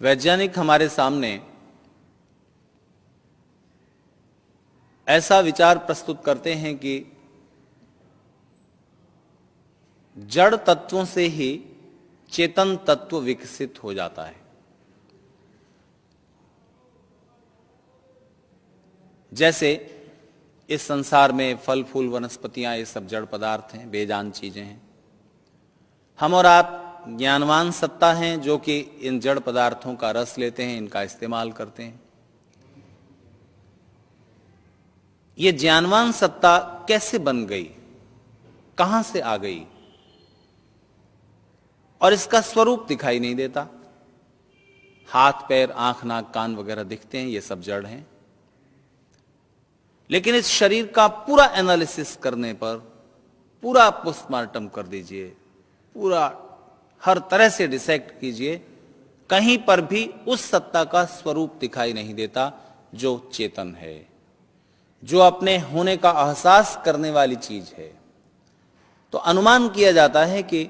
वैज्ञानिक हमारे सामने ऐसा विचार प्रस्तुत करते हैं कि जड़ तत्वों से ही चेतन तत्व विकसित हो जाता है। जैसे इस संसार में फल फूल वनस्पतियां ये सब जड़ पदार्थ हैं, बेजान चीजें हैं। हम और आप ज्ञानवान सत्ता हैं जो कि इन जड़ पदार्थों का रस लेते हैं, इनका इस्तेमाल करते हैं। ये ज्ञानवान सत्ता कैसे बन गई, कहां से आ गई, और इसका स्वरूप दिखाई नहीं देता। हाथ पैर आंख नाक कान वगैरह दिखते हैं, ये सब जड़ हैं। लेकिन इस शरीर का पूरा एनालिसिस करने पर, पूरा पोस्टमार्टम कर दीजिए, पूरा हर तरह से डिसेक्ट कीजिए, कहीं पर भी उस सत्ता का स्वरूप दिखाई नहीं देता जो चेतन है, जो अपने होने का एहसास करने वाली चीज है। तो अनुमान किया जाता है कि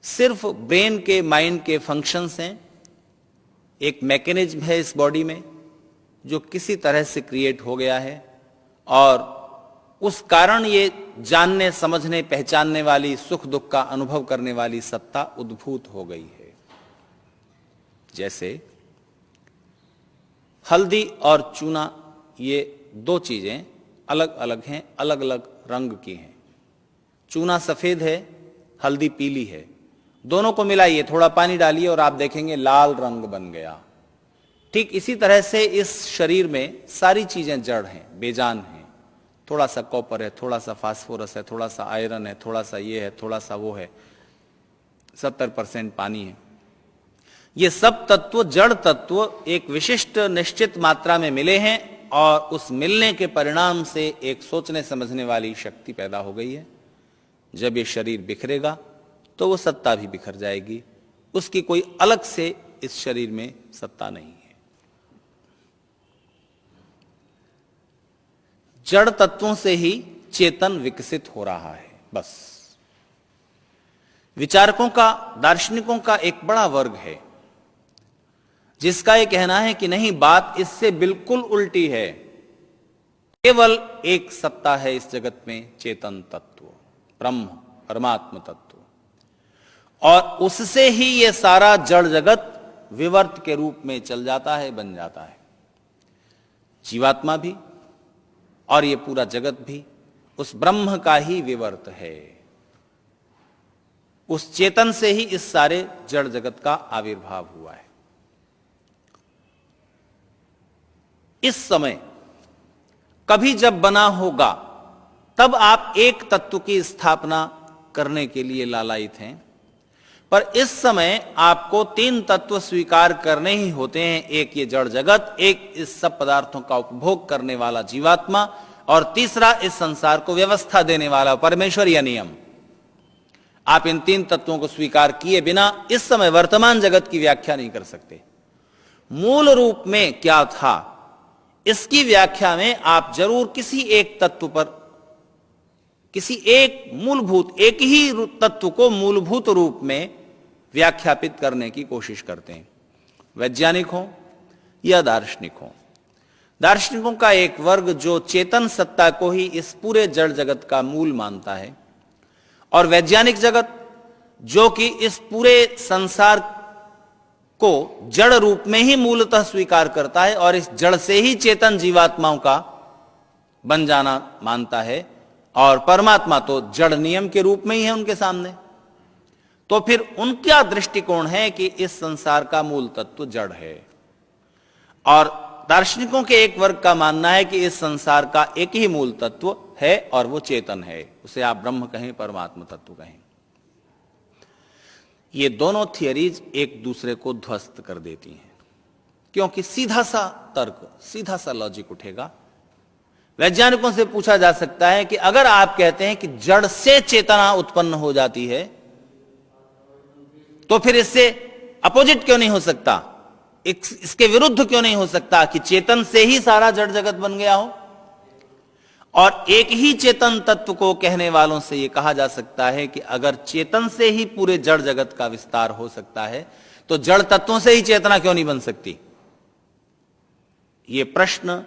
सिर्फ ब्रेन के, माइंड के फंक्शंस हैं, एक मैकेनिज्म है इस बॉडी में जो किसी तरह से क्रिएट हो गया है, और उस कारण ये जानने समझने पहचानने वाली, सुख दुख का अनुभव करने वाली सत्ता उद्भूत हो गई है। जैसे हल्दी और चूना, ये दो चीजें अलग अलग हैं, अलग अलग रंग की हैं। चूना सफेद है, हल्दी पीली है। दोनों को मिलाइए, थोड़ा पानी डालिए और आप देखेंगे लाल रंग बन गया। ठीक इसी तरह से इस शरीर में सारी चीजें जड़ हैं, बेजान हैं। थोड़ा सा कॉपर है, थोड़ा सा फास्फोरस है, थोड़ा सा आयरन है, थोड़ा सा ये है, थोड़ा सा वो है, 70% पानी है। ये सब तत्व, जड़ तत्व एक विशिष्ट निश्चित मात्रा में मिले हैं, और उस मिलने के परिणाम से एक सोचने समझने वाली शक्ति पैदा हो गई है। जब ये शरीर बिखरेगा तो वो सत्ता भी बिखर जाएगी। उसकी कोई अलग से इस शरीर में सत्ता नहीं है। जड़ तत्वों से ही चेतन विकसित हो रहा है, बस। विचारकों का, दार्शनिकों का एक बड़ा वर्ग है जिसका यह कहना है कि नहीं, बात इससे बिल्कुल उल्टी है। केवल एक सत्ता है इस जगत में, चेतन तत्व, ब्रह्म, परमात्म तत्व, और उससे ही यह सारा जड़ जगत विवर्त के रूप में चल जाता है, बन जाता है। जीवात्मा भी और ये पूरा जगत भी उस ब्रह्म का ही विवर्त है। उस चेतन से ही इस सारे जड़ जगत का आविर्भाव हुआ है। इस समय कभी जब बना होगा तब आप एक तत्व की स्थापना करने के लिए लालायित हैं, पर इस समय आपको तीन तत्व स्वीकार करने ही होते हैं। एक ये जड़ जगत, एक इस सब पदार्थों का उपभोग करने वाला जीवात्मा, और तीसरा इस संसार को व्यवस्था देने वाला परमेश्वर या नियम। आप इन तीन तत्वों को स्वीकार किए बिना इस समय वर्तमान जगत की व्याख्या नहीं कर सकते। मूल रूप में क्या था, इसकी व्याख्या में आप जरूर किसी एक तत्व पर, किसी एक मूलभूत, एक ही तत्व को मूलभूत रूप में व्याख्यापित करने की कोशिश करते हैं। वैज्ञानिक हो या दार्शनिक हो। दार्शनिकों का एक वर्ग जो चेतन सत्ता को ही इस पूरे जड़ जगत का मूल मानता है, और वैज्ञानिक जगत जो कि इस पूरे संसार को जड़ रूप में ही मूलतः स्वीकार करता है, और इस जड़ से ही चेतन जीवात्माओं का बन जाना मानता है, और परमात्मा तो जड़ नियम के रूप में ही है उनके सामने। तो फिर उनका दृष्टिकोण है कि इस संसार का मूल तत्व जड़ है, और दार्शनिकों के एक वर्ग का मानना है कि इस संसार का एक ही मूल तत्व है, और वो चेतन है। उसे आप ब्रह्म कहें, परमात्मा तत्व कहें। ये दोनों थियरीज एक दूसरे को ध्वस्त कर देती हैं, क्योंकि सीधा सा तर्क, सीधा सा लॉजिक उठेगा। वैज्ञानिकों से पूछा जा सकता है कि अगर आप कहते हैं कि जड़ से चेतना उत्पन्न हो जाती है, तो फिर इससे अपोजिट क्यों नहीं हो सकता, इसके विरुद्ध क्यों नहीं हो सकता कि चेतन से ही सारा जड़ जगत बन गया हो? और एक ही चेतन तत्व को कहने वालों से यह कहा जा सकता है कि अगर चेतन से ही पूरे जड़ जगत का विस्तार हो सकता है तो जड़ तत्वों से ही चेतना क्यों नहीं बन सकती? यह प्रश्न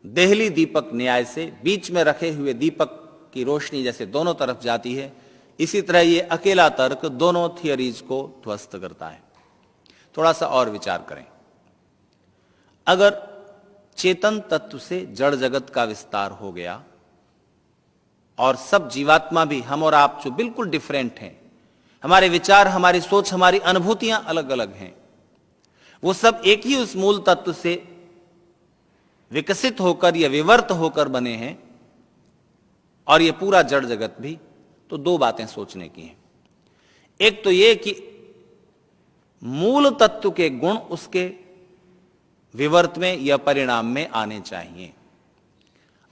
देहली दीपक न्याय से बीच में रखे हुए दीपक की रोशनी जैसे दोनों तरफ जाती है, इसी तरह यह अकेला तर्क दोनों थियरीज को ध्वस्त करता है। थोड़ा सा और विचार करें। अगर चेतन तत्व से जड़ जगत का विस्तार हो गया और सब जीवात्मा भी, हम और आप जो बिल्कुल डिफरेंट हैं, हमारे विचार, हमारी सोच, हमारी अनुभूतियां अलग अलग हैं, वो सब एक ही उस मूल तत्व से विकसित होकर या विवर्त होकर बने हैं, और ये पूरा जड़ जगत भी, तो दो बातें सोचने की हैं। एक तो ये कि मूल तत्व के गुण उसके विवर्त में या परिणाम में आने चाहिए।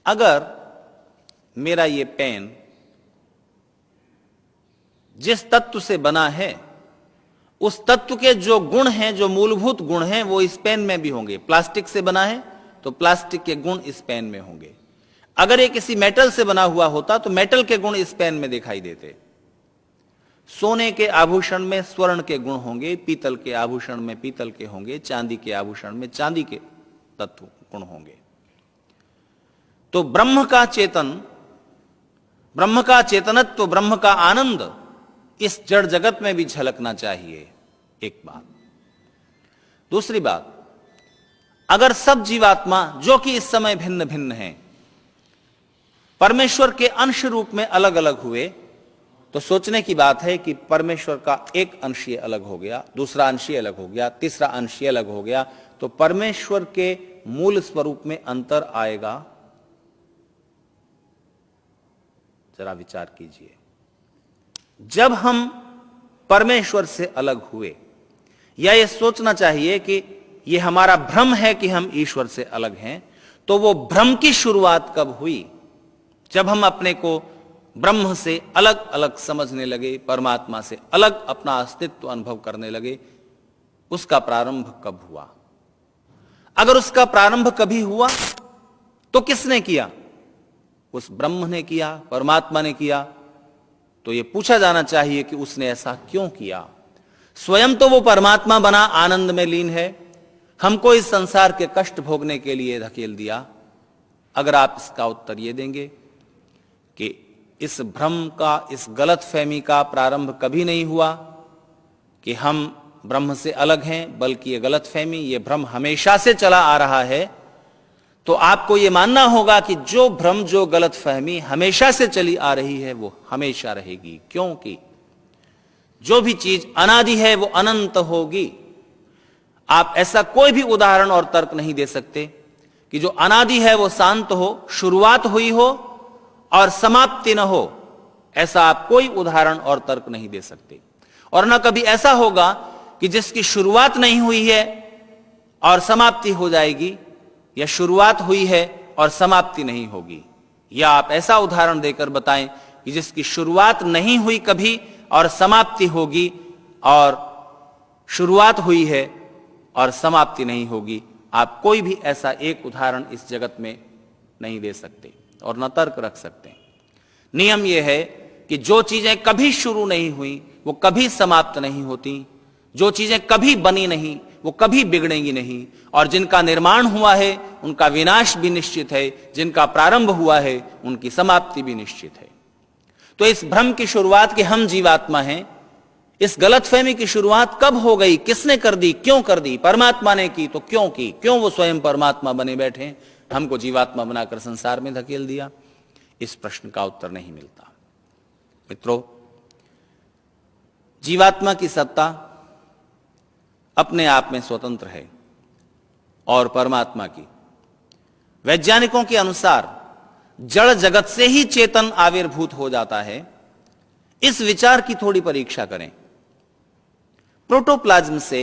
अगर मेरा ये पेन जिस तत्व से बना है, उस तत्व के जो गुण हैं, जो मूलभूत गुण हैं, वो इस पेन में भी होंगे। प्लास्टिक से बना है तो प्लास्टिक के गुण इस पेन में होंगे। अगर ये किसी मेटल से बना हुआ होता तो मेटल के गुण इस पेन में दिखाई देते। सोने के आभूषण में स्वर्ण के गुण होंगे, पीतल के आभूषण में पीतल के होंगे, चांदी के आभूषण में चांदी के तत्व गुण होंगे। तो ब्रह्म का चेतनत्व, ब्रह्म का आनंद इस जड़ जगत में भी झलकना चाहिए, एक बात। दूसरी बात, अगर सब जीवात्मा जो कि इस समय भिन्न भिन्न हैं, परमेश्वर के अंश रूप में अलग अलग हुए, तो सोचने की बात है कि परमेश्वर का एक अंश अलग हो गया, दूसरा अंश अलग हो गया, तीसरा अंश अलग हो गया, तो परमेश्वर के मूल स्वरूप में अंतर आएगा। जरा विचार कीजिए। जब हम परमेश्वर से अलग हुए, या यह सोचना चाहिए कि यह हमारा भ्रम है कि हम ईश्वर से अलग हैं, तो वो भ्रम की शुरुआत कब हुई? जब हम अपने को ब्रह्म से अलग अलग समझने लगे, परमात्मा से अलग अपना अस्तित्व अनुभव करने लगे। उसका प्रारंभ कब हुआ? अगर उसका प्रारंभ कभी हुआ तो किसने किया? उस ब्रह्म ने किया, परमात्मा ने किया। तो यह पूछा जाना चाहिए कि उसने ऐसा क्यों किया? स्वयं तो वो परमात्मा बना, आनंद में लीन है, हमको इस संसार के कष्ट भोगने के लिए धकेल दिया। अगर आप इसका उत्तर ये देंगे कि इस भ्रम का, इस गलत फहमी का प्रारंभ कभी नहीं हुआ कि हम ब्रह्म से अलग हैं, बल्कि ये गलत फहमी, ये भ्रम हमेशा से चला आ रहा है, तो आपको ये मानना होगा कि जो भ्रम, जो गलत फहमी हमेशा से चली आ रही है, वो हमेशा रहेगी। क्योंकि जो भी चीज अनादि है वो अनंत होगी। आप ऐसा कोई भी उदाहरण और तर्क नहीं दे सकते कि जो अनादि है वो शांत हो, शुरुआत हुई हो और समाप्ति न हो। ऐसा आप कोई उदाहरण और तर्क नहीं दे सकते। और न कभी ऐसा होगा कि जिसकी शुरुआत नहीं हुई है और समाप्ति हो जाएगी, या शुरुआत हुई है और समाप्ति नहीं होगी। या आप ऐसा उदाहरण देकर बताएं कि जिसकी शुरुआत नहीं हुई कभी और समाप्ति होगी, और शुरुआत हुई है और समाप्ति नहीं होगी। आप कोई भी ऐसा एक उदाहरण इस जगत में नहीं दे सकते और न तर्क रख सकते। नियम यह है कि जो चीजें कभी शुरू नहीं हुई वो कभी समाप्त नहीं होती, जो चीजें कभी बनी नहीं वो कभी बिगड़ेंगी नहीं, और जिनका निर्माण हुआ है उनका विनाश भी निश्चित है, जिनका प्रारंभ हुआ है उनकी समाप्ति भी निश्चित है। तो इस भ्रम की शुरुआत कि हम जीवात्मा हैं, इस गलतफहमी की शुरुआत कब हो गई? किसने कर दी? क्यों कर दी? परमात्मा ने की तो क्यों की? क्यों वो स्वयं परमात्मा बने बैठे, हमको जीवात्मा बनाकर संसार में धकेल दिया? इस प्रश्न का उत्तर नहीं मिलता। मित्रों, जीवात्मा की सत्ता अपने आप में स्वतंत्र है, और परमात्मा की, वैज्ञानिकों के अनुसार, जड़ जगत से ही चेतन आविर्भूत हो जाता है। इस विचार की थोड़ी परीक्षा करें। प्रोटोप्लाज्म से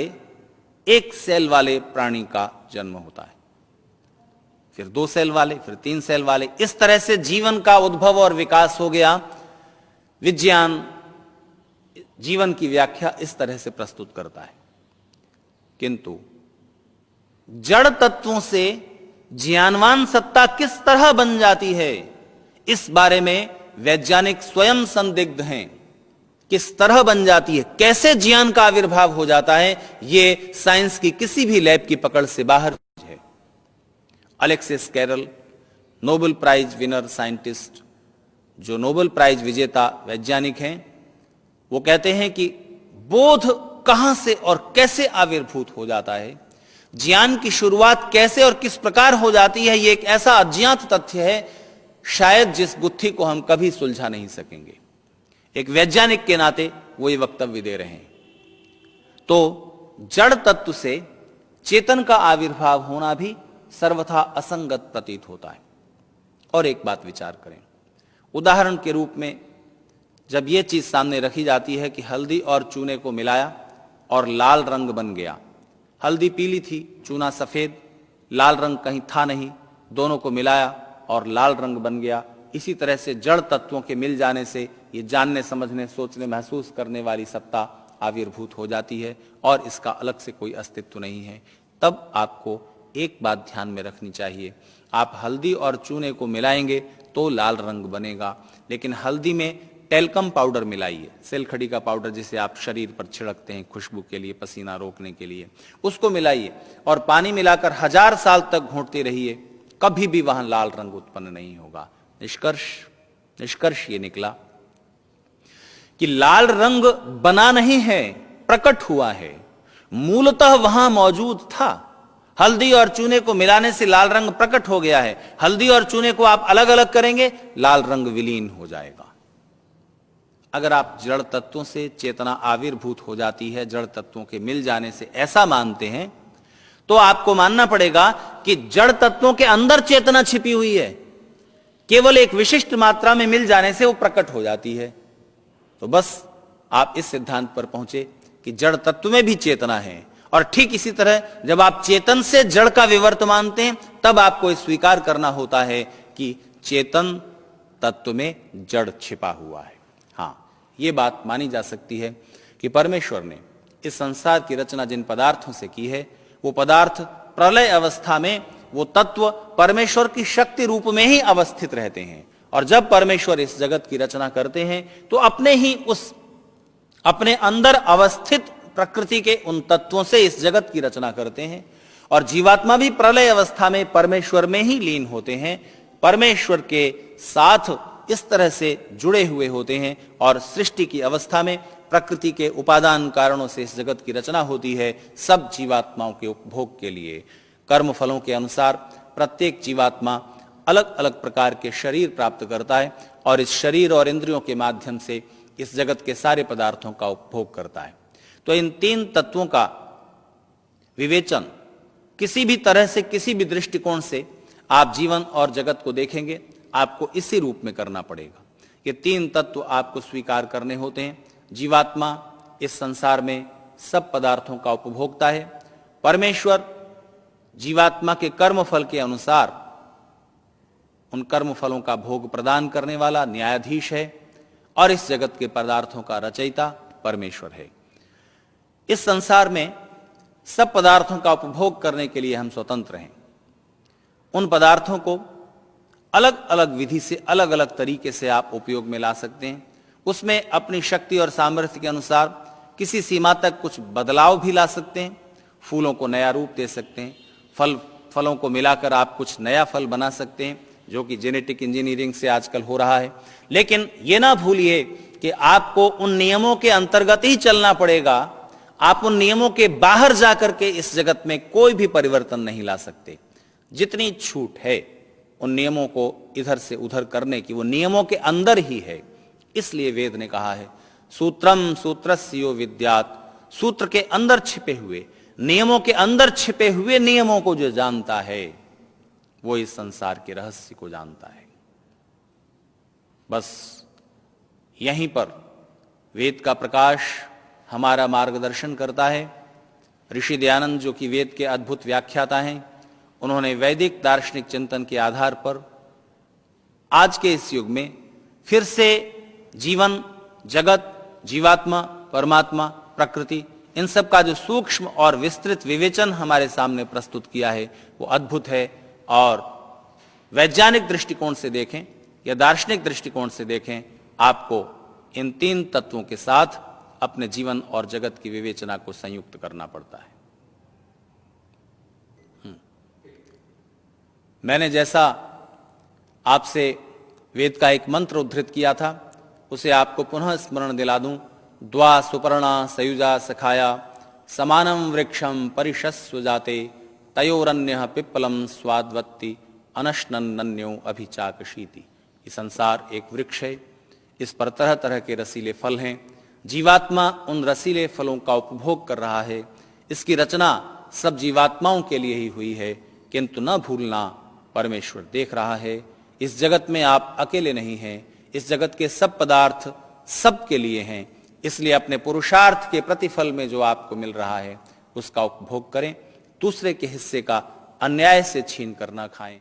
एक सेल वाले प्राणी का जन्म होता है, फिर 2 सेल वाले, फिर 3 सेल वाले, इस तरह से जीवन का उद्भव और विकास हो गया। विज्ञान जीवन की व्याख्या इस तरह से प्रस्तुत करता है। किंतु जड़ तत्वों से ज्ञानवान सत्ता किस तरह बन जाती है, इस बारे में वैज्ञानिक स्वयं संदिग्ध हैं। किस तरह बन जाती है, कैसे ज्ञान का आविर्भाव हो जाता है, यह साइंस की किसी भी लैब की पकड़ से बाहर है। Alexis Carrel, Nobel prize winner scientist, जो नोबेल प्राइज विजेता वैज्ञानिक हैं, वो कहते हैं कि बोध कहां से और कैसे आविर्भूत हो जाता है, ज्ञान की शुरुआत कैसे और किस प्रकार हो जाती है, यह एक ऐसा अज्ञात तथ्य है शायद जिस गुत्थी को हम कभी सुलझा नहीं सकेंगे। एक वैज्ञानिक के नाते वो ये वक्तव्य दे रहे हैं। तो जड़ तत्व से चेतन का आविर्भाव होना भी सर्वथा असंगत प्रतीत होता है। और एक बात विचार करें, उदाहरण के रूप में जब यह चीज सामने रखी जाती है कि हल्दी और चूने को मिलाया और लाल रंग बन गया, हल्दी पीली थी, चूना सफेद, लाल रंग कहीं था नहीं, दोनों को मिलाया और लाल रंग बन गया। इसी तरह से जड़ तत्वों के मिल जाने से ये जानने, समझने, सोचने, महसूस करने वाली सत्ता आविर्भूत हो जाती है और इसका अलग से कोई अस्तित्व नहीं है। तब आपको एक बात ध्यान में रखनी चाहिए, आप हल्दी और चूने को मिलाएंगे तो लाल रंग बनेगा, लेकिन हल्दी में टेल्कम पाउडर मिलाइए, सेलखड़ी का पाउडर जिसे आप शरीर पर छिड़कते हैं खुशबू के लिए, पसीना रोकने के लिए, उसको मिलाइए और पानी मिलाकर 1000 साल तक घोंटते रहिए, कभी भी वहां लाल रंग उत्पन्न नहीं होगा। निष्कर्ष ये निकला कि लाल रंग बना नहीं है, प्रकट हुआ है, मूलतः वहां मौजूद था। हल्दी और चूने को मिलाने से लाल रंग प्रकट हो गया है। हल्दी और चूने को आप अलग अलग करेंगे, लाल रंग विलीन हो जाएगा। अगर आप जड़ तत्वों से चेतना आविर्भूत हो जाती है, जड़ तत्वों के मिल जाने से ऐसा मानते हैं, तो आपको मानना पड़ेगा कि जड़ तत्वों के अंदर चेतना छिपी हुई है, केवल एक विशिष्ट मात्रा में मिल जाने से वो प्रकट हो जाती है। तो बस आप इस सिद्धांत पर पहुंचे कि जड़ तत्व में भी चेतना है। और ठीक इसी तरह जब आप चेतन से जड़ का विवर्त मानते हैं, तब आपको स्वीकार करना होता है कि चेतन तत्व में जड़ छिपा हुआ है। हां, यह बात मानी जा सकती है कि परमेश्वर ने इस संसार की रचना जिन पदार्थों से की है, वो पदार्थ प्रलय अवस्था में वो तत्व परमेश्वर की शक्ति रूप में ही अवस्थित रहते हैं। और जब परमेश्वर इस जगत की रचना करते हैं तो अपने अंदर अवस्थित प्रकृति के उन तत्वों से इस जगत की रचना करते हैं। और जीवात्मा भी प्रलय अवस्था में परमेश्वर में ही लीन होते हैं, परमेश्वर के साथ इस तरह से जुड़े हुए होते हैं। और सृष्टि की अवस्था में प्रकृति के उपादान कारणों से इस जगत की रचना होती है, सब जीवात्माओं के उपभोग के लिए। कर्म फलों के अनुसार प्रत्येक जीवात्मा अलग अलग प्रकार के शरीर प्राप्त करता है और इस शरीर और इंद्रियों के माध्यम से इस जगत के सारे पदार्थों का उपभोग करता है। तो इन तीन तत्वों का विवेचन किसी भी तरह से, किसी भी दृष्टिकोण से आप जीवन और जगत को देखेंगे, आपको इसी रूप में करना पड़ेगा। ये तीन तत्व आपको स्वीकार करने होते हैं। जीवात्मा इस संसार में सब पदार्थों का उपभोक्ता है, परमेश्वर जीवात्मा के कर्म फल के अनुसार उन कर्म फलों का भोग प्रदान करने वाला न्यायाधीश है, और इस जगत के पदार्थों का रचयिता परमेश्वर है। इस संसार में सब पदार्थों का उपभोग करने के लिए हम स्वतंत्र हैं। उन पदार्थों को अलग अलग विधि से, अलग अलग तरीके से आप उपयोग में ला सकते हैं। उसमें अपनी शक्ति और सामर्थ्य के अनुसार किसी सीमा तक कुछ बदलाव भी ला सकते हैं। फूलों को नया रूप दे सकते हैं, फलों को मिलाकर आप कुछ नया फल बना सकते हैं, जो कि जेनेटिक इंजीनियरिंग से आजकल हो रहा है। लेकिन यह ना भूलिए कि आपको उन नियमों के अंतर्गत ही चलना पड़ेगा। आप उन नियमों के बाहर जाकर के इस जगत में कोई भी परिवर्तन नहीं ला सकते। जितनी छूट है उन नियमों को इधर से उधर करने की, वो नियमों के अंदर ही है। इसलिए वेद ने कहा है, सूत्रम सूत्रस्य यो विद्यात्, सूत्र के अंदर छिपे हुए, नियमों के अंदर छिपे हुए नियमों को जो जानता है वो इस संसार के रहस्य को जानता है। बस यहीं पर वेद का प्रकाश हमारा मार्गदर्शन करता है। ऋषि दयानंद, जो कि वेद के अद्भुत व्याख्याता हैं, उन्होंने वैदिक दार्शनिक चिंतन के आधार पर आज के इस युग में फिर से जीवन, जगत, जीवात्मा, परमात्मा, प्रकृति, इन सब का जो सूक्ष्म और विस्तृत विवेचन हमारे सामने प्रस्तुत किया है वो अद्भुत है। और वैज्ञानिक दृष्टिकोण से देखें या दार्शनिक दृष्टिकोण से देखें, आपको इन 3 तत्वों के साथ अपने जीवन और जगत की विवेचना को संयुक्त करना पड़ता है। मैंने जैसा आपसे वेद का एक मंत्र उद्धृत किया था, उसे आपको पुनः स्मरण दिला दूं। द्वा सुपर्णा सयुजा सखाया समानम वृक्षम परिशस्व जाते तयोरन्यः पिप्पलम स्वाद्वत्ति अनशनन्यो अभिचाकशीति। ये संसार एक वृक्ष है, इस पर तरह तरह के रसीले फल हैं। जीवात्मा उन रसीले फलों का उपभोग कर रहा है। इसकी रचना सब जीवात्माओं के लिए ही हुई है, किंतु न भूलना परमेश्वर देख रहा है। इस जगत में आप अकेले नहीं हैं, इस जगत के सब पदार्थ सबके लिए हैं। इसलिए अपने पुरुषार्थ के प्रतिफल में जो आपको मिल रहा है उसका उपभोग करें, दूसरे के हिस्से का अन्याय से छीन कर न खाएं।